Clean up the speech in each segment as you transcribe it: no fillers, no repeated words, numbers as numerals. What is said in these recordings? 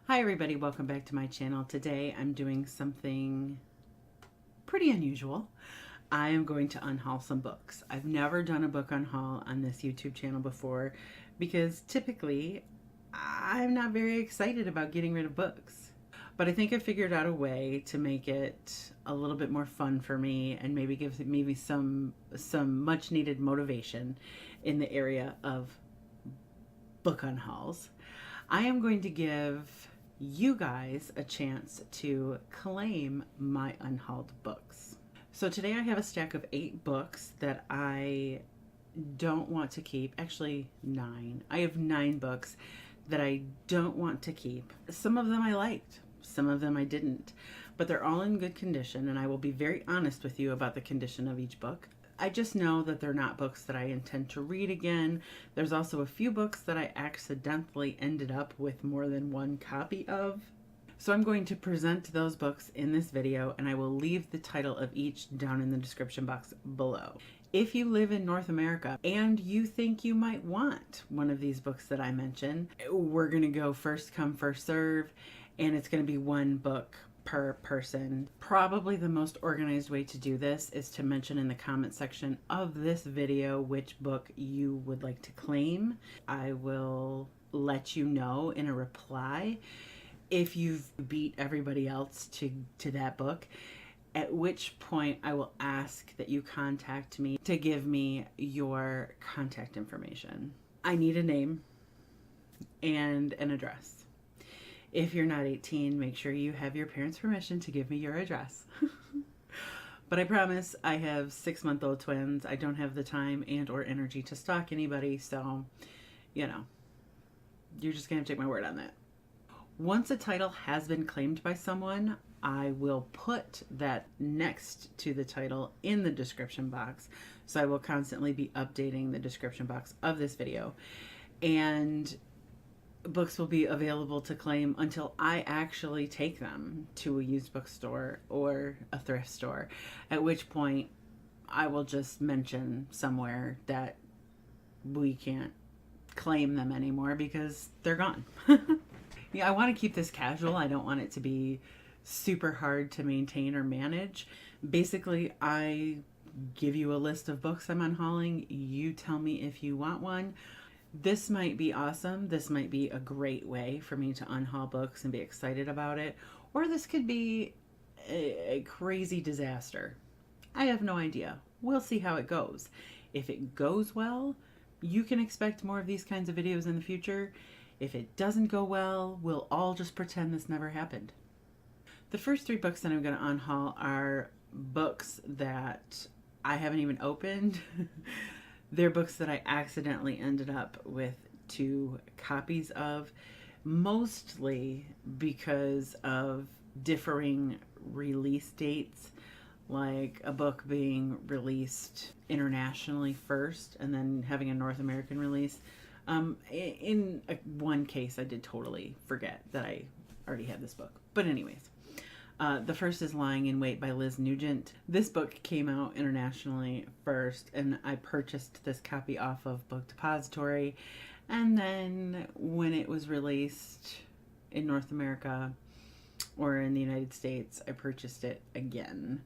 Hi everybody, welcome back to my channel. Today I'm doing something pretty unusual. I am going to unhaul some books. I've never done a book unhaul on this YouTube channel before because typically I'm not very excited about getting rid of books. But I think I figured out a way to make it a little bit more fun for me and maybe give maybe some much needed motivation in the area of book unhauls. I am going to give you guys a chance to claim my unhauled books. So today I have a stack of 8 books that I don't want to keep. Actually, 9. I have 9 books that I don't want to keep. Some of them I liked, some of them I didn't, but they're all in good condition, and I will be very honest with you about the condition of each book. I just know that they're not books that I intend to read again. There's also a few books that I accidentally ended up with more than one copy of. So I'm going to present those books in this video, and I will leave the title of each down in the description box below. If you live in North America and you think you might want one of these books that I mentioned, we're going to go first come, first serve, and it's going to be one book per person. Probably the most organized way to do this is to mention in the comment section of this video which book you would like to claim. I will let you know in a reply if you've beat everybody else to that book, at which point I will ask that you contact me to give me your contact information. I need a name and an address. If you're not 18, make sure you have your parents' permission to give me your address. But I promise I have 6-month-old twins. I don't have the time and or energy to stalk anybody, so, you know, you're just going to take my word on that. Once a title has been claimed by someone, I will put that next to the title in the description box. So I will constantly be updating the description box of this video. And books will be available to claim until I actually take them to a used bookstore or a thrift store, at which point I will just mention somewhere that we can't claim them anymore because they're gone. Yeah, I want to keep this casual. I don't want it to be super hard to maintain or manage. Basically, I give you a list of books I'm unhauling. You tell me if you want one. This might be awesome. This might be a great way for me to unhaul books and be excited about it. Or this could be a crazy disaster. I have no idea. We'll see how it goes. If it goes well, you can expect more of these kinds of videos in the future. If it doesn't go well, we'll all just pretend this never happened. The first 3 books that I'm going to unhaul are books that I haven't even opened. They're books that I accidentally ended up with 2 copies of, mostly because of differing release dates, like a book being released internationally first and then having a North American release. In one case, I did totally forget that I already had this book. But anyways, the first is Lying in Wait by Liz Nugent. This book came out internationally first, and I purchased this copy off of Book Depository. And then when it was released in North America or in the United States, I purchased it again.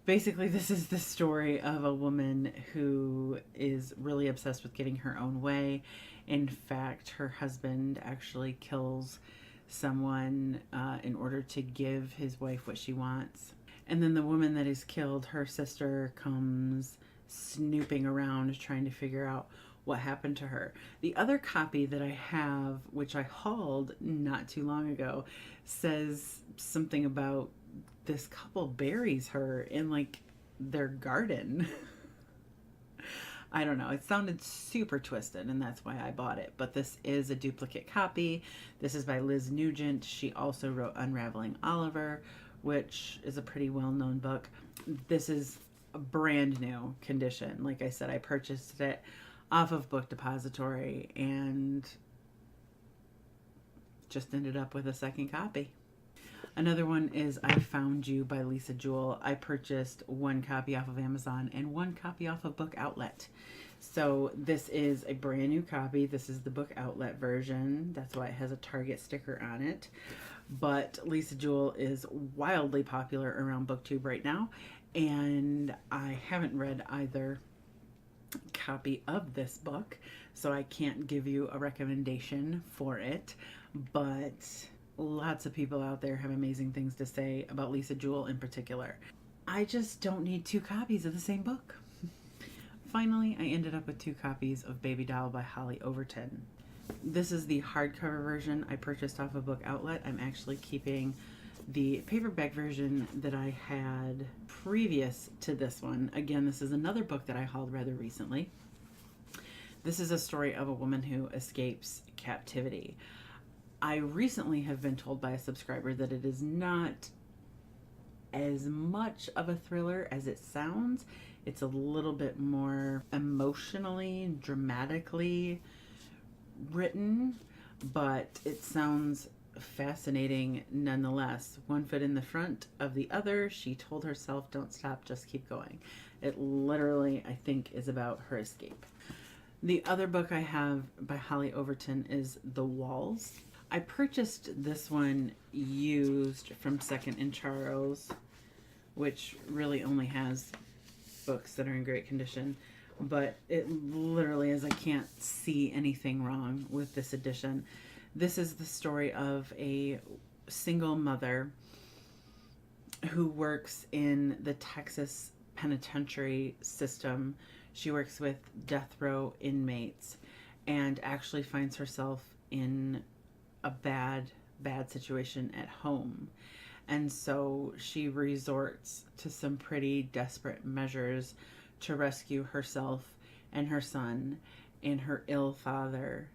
Basically, this is the story of a woman who is really obsessed with getting her own way. In fact, her husband actually kills someone in order to give his wife what she wants. And then the woman that is killed, her sister, comes snooping around trying to figure out what happened to her. The other copy that I have, which I hauled not too long ago, says something about this couple buries her in like their garden. I don't know. It sounded super twisted, and that's why I bought it. But this is a duplicate copy. This is by Liz Nugent. She also wrote Unraveling Oliver, which is a pretty well-known book. This is a brand new condition. Like I said, I purchased it off of Book Depository and just ended up with a second copy. Another one is I Found You by Lisa Jewell. I purchased 1 copy off of Amazon and 1 copy off of Book Outlet. So this is a brand new copy. This is the book outlet version. That's why it has a Target sticker on it. But Lisa Jewell is wildly popular around BookTube right now, and I haven't read either copy of this book, so I can't give you a recommendation for it, but lots of people out there have amazing things to say about Lisa Jewell in particular. I just don't need 2 copies of the same book. Finally, I ended up with 2 copies of Baby Doll by Holly Overton. This is the hardcover version I purchased off of Book Outlet. I'm actually keeping the paperback version that I had previous to this one. Again, this is another book that I hauled rather recently. This is a story of a woman who escapes captivity. I recently have been told by a subscriber that it is not as much of a thriller as it sounds. It's a little bit more emotionally, dramatically written, but it sounds fascinating nonetheless. One foot in the front of the other, she told herself, don't stop, just keep going. It literally, I think, is about her escape. The other book I have by Holly Overton is The Walls. I purchased this one used from Second and Charles, which really only has books that are in great condition, but it literally is, I can't see anything wrong with this edition. This is the story of a single mother who works in the Texas penitentiary system. She works with death row inmates and actually finds herself in a bad situation at home. And so she resorts to some pretty desperate measures to rescue herself and her son and her ill father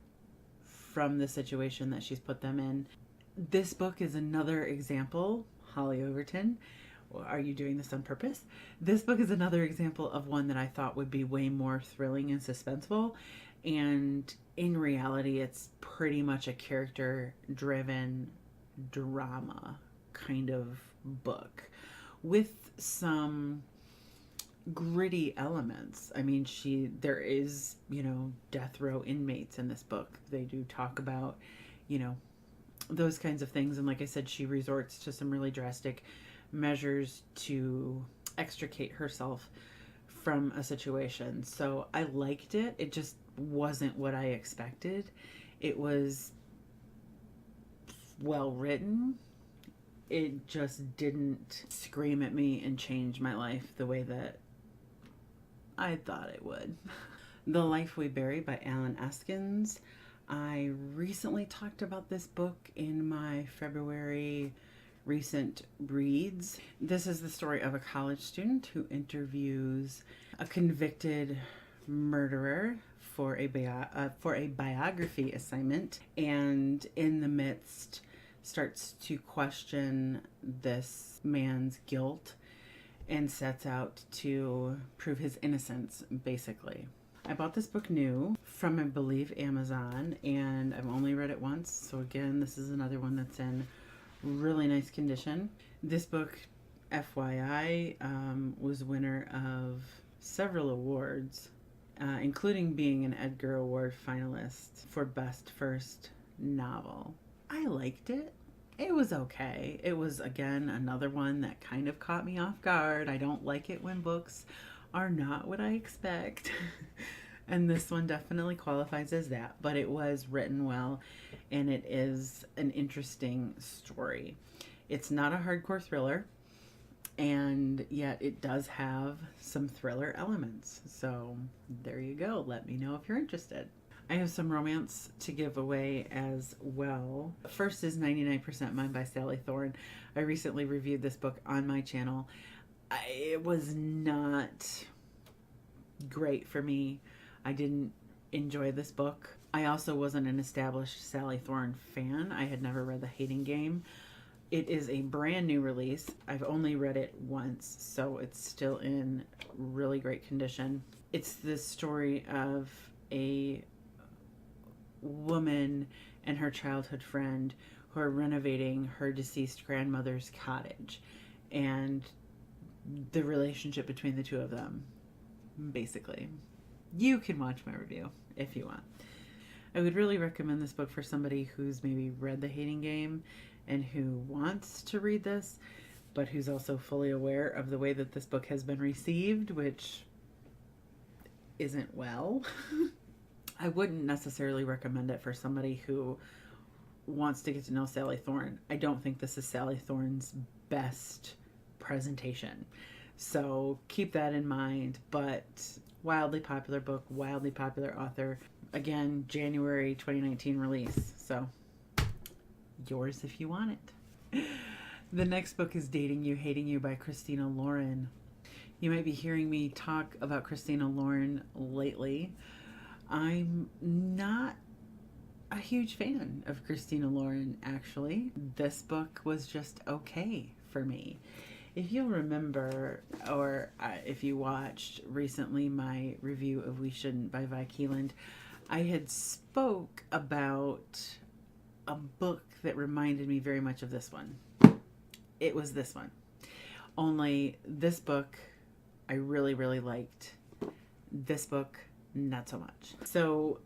from the situation that she's put them in. This book is another example, Holly Overton, are you doing this on purpose? This book is another example of one that I thought would be way more thrilling and suspenseful, and in reality it's pretty much a character-driven drama kind of book with some gritty elements. I mean, there is, death row inmates in this book. They do talk about, those kinds of things. And like I said, she resorts to some really drastic measures to extricate herself from a situation. So I liked it. It just wasn't what I expected. It was well written. It just didn't scream at me and change my life the way that I thought it would. The Life We Bury by Alan Eskins. I recently talked about this book in my February recent reads. This is the story of a college student who interviews a convicted murderer for a biography assignment, and in the midst starts to question this man's guilt and sets out to prove his innocence, basically. I bought this book new from, I believe, Amazon, and I've only read it once. So again, this is another one that's in really nice condition. This book, FYI, was winner of several awards, including being an Edgar Award finalist for Best First Novel. I liked it. It was okay. It was, again, another one that kind of caught me off guard. I don't like it when books are not what I expect. And this one definitely qualifies as that, but it was written well, and it is an interesting story. It's not a hardcore thriller, and yet it does have some thriller elements. So there you go. Let me know if you're interested. I have some romance to give away as well. First is 99% Mine by Sally Thorne. I recently reviewed this book on my channel. It was not great for me. I didn't enjoy this book. I also wasn't an established Sally Thorne fan. I had never read The Hating Game. It is a brand new release. I've only read it once, so it's still in really great condition. It's the story of a woman and her childhood friend who are renovating her deceased grandmother's cottage, and the relationship between the two of them, basically. you can watch my review if you want. I would really recommend this book for somebody who's maybe read The Hating Game and who wants to read this, but who's also fully aware of the way that this book has been received, which isn't well. I wouldn't necessarily recommend it for somebody who wants to get to know Sally Thorne. I don't think this is Sally Thorne's best presentation. So keep that in mind, but wildly popular book, wildly popular author. Again, January 2019 release. So yours if you want it. The next book is Dating You, Hating You by Christina Lauren. You might be hearing me talk about Christina Lauren lately. I'm not a huge fan of Christina Lauren, actually. This book was just okay for me. If you'll remember, or if you watched recently my review of We Shouldn't by Vi Keeland, I had spoke about a book that reminded me very much of this one. It was this one. Only this book I really, really liked. This book, not so much. So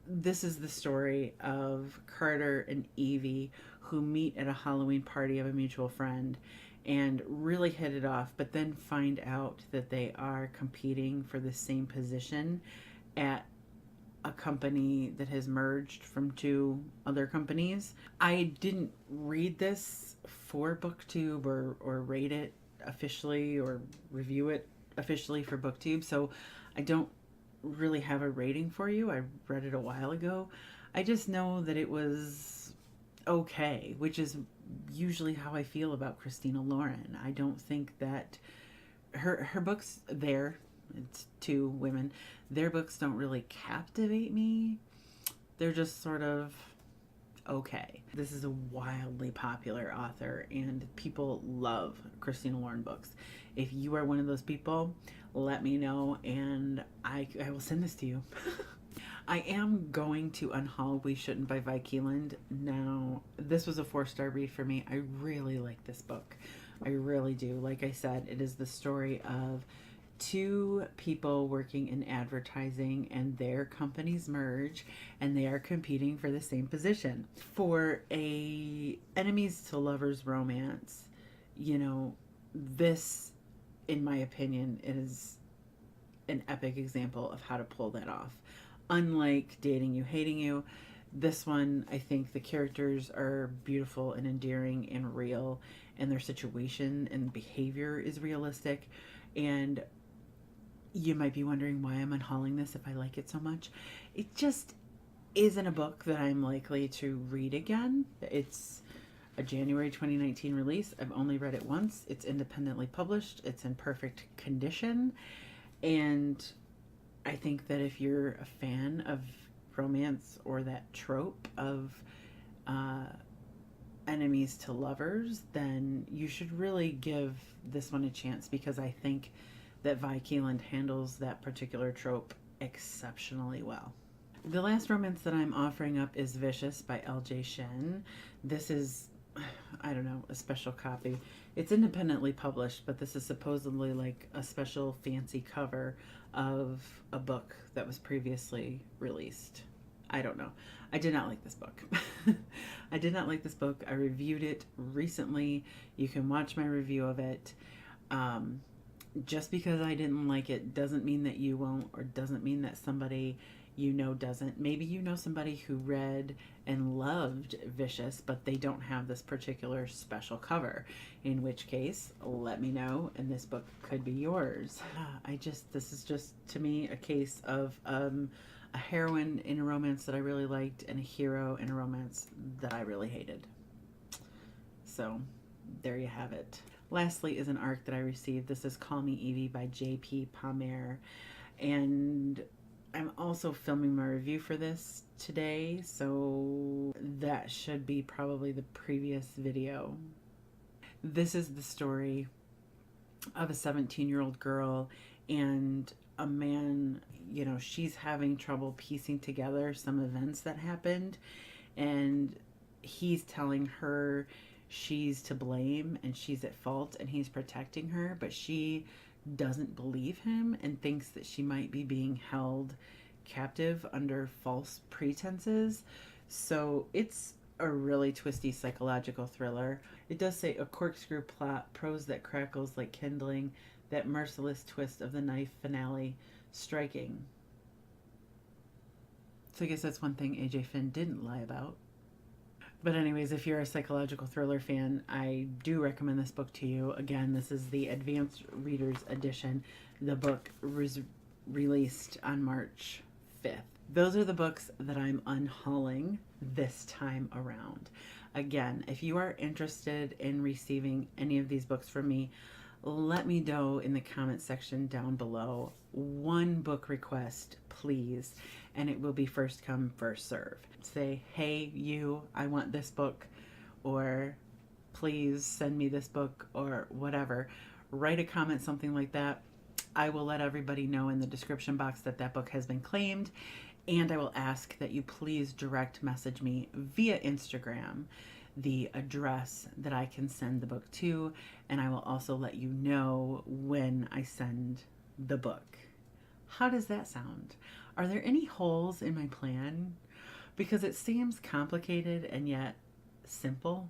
this is the story of Carter and Evie, who meet at a Halloween party of a mutual friend and really hit it off, but then find out that they are competing for the same position at a company that has merged from two other companies. I didn't read this for BookTube or rate it officially or review it officially for BookTube, so I don't really have a rating for you. I read it a while ago. I just know that it was okay, which is usually how I feel about Christina Lauren. I don't think that her books there, it's two women, their books don't really captivate me. They're just sort of okay. This is a wildly popular author and people love Christina Lauren books. If you are one of those people, let me know and I will send this to you. I am going to unhaul We Shouldn't by Vi Keeland. Now, this was a 4-star read for me. I really like this book. I really do. Like I said, it is the story of two people working in advertising and their companies merge and they are competing for the same position. For a enemies to lovers romance, you know, this, in my opinion, is an epic example of how to pull that off. Unlike Dating You, Hating You, this one, I think the characters are beautiful and endearing and real, and their situation and behavior is realistic. And you might be wondering why I'm unhauling this if I like it so much. It just isn't a book that I'm likely to read again. It's a January 2019 release. I've only read it once. It's independently published. It's in perfect condition. And I think that if you're a fan of romance or that trope of enemies to lovers, then you should really give this one a chance, because I think that Vi Keeland handles that particular trope exceptionally well. The last romance that I'm offering up is Vicious by L.J. Shen. This is, I don't know, a special copy. It's independently published, but this is supposedly like a special fancy cover of a book that was previously released. I don't know. I did not like this book. I did not like this book. I reviewed it recently. You can watch my review of it. Just because I didn't like it doesn't mean that you won't, or doesn't mean that somebody you know doesn't. Maybe you know somebody who read and loved Vicious, but they don't have this particular special cover, in which case, let me know, and this book could be yours. This is just, to me, a case of a heroine in a romance that I really liked and a hero in a romance that I really hated. So, there you have it. Lastly is an ARC that I received. This is Call Me Evie by J.P. Palmer. And I'm also filming my review for this today, so that should be probably the previous video. This is the story of a 17-year-old girl and a man. You know, she's having trouble piecing together some events that happened, and he's telling her she's to blame and she's at fault and he's protecting her, but she doesn't believe him and thinks that she might be being held captive under false pretenses. So it's a really twisty psychological thriller. It does say a corkscrew plot, prose that crackles like kindling, that merciless twist of the knife finale striking. So I guess that's one thing AJ Finn didn't lie about. But anyways, if you're a psychological thriller fan, I do recommend this book to you. Again, this is the Advanced Reader's Edition. The book was released on March 5th. Those are the books that I'm unhauling this time around. Again, if you are interested in receiving any of these books from me, let me know in the comment section down below. One book request, please, and it will be first come, first serve. Say, hey, you, I want this book, or please send me this book, or whatever. Write a comment, something like that. I will let everybody know in the description box that that book has been claimed, and I will ask that you please direct message me via Instagram the address that I can send the book to, and I will also let you know when I send the book. How does that sound? Are there any holes in my plan? Because it seems complicated and yet simple.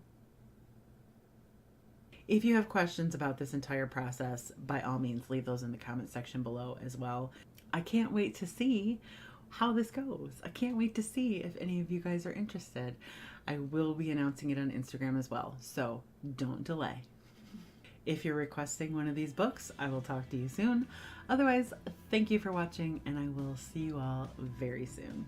If you have questions about this entire process, by all means, leave those in the comment section below as well. I can't wait to see how this goes. I can't wait to see if any of you guys are interested. I will be announcing it on Instagram as well, so don't delay. If you're requesting one of these books, I will talk to you soon. Otherwise, thank you for watching, and I will see you all very soon.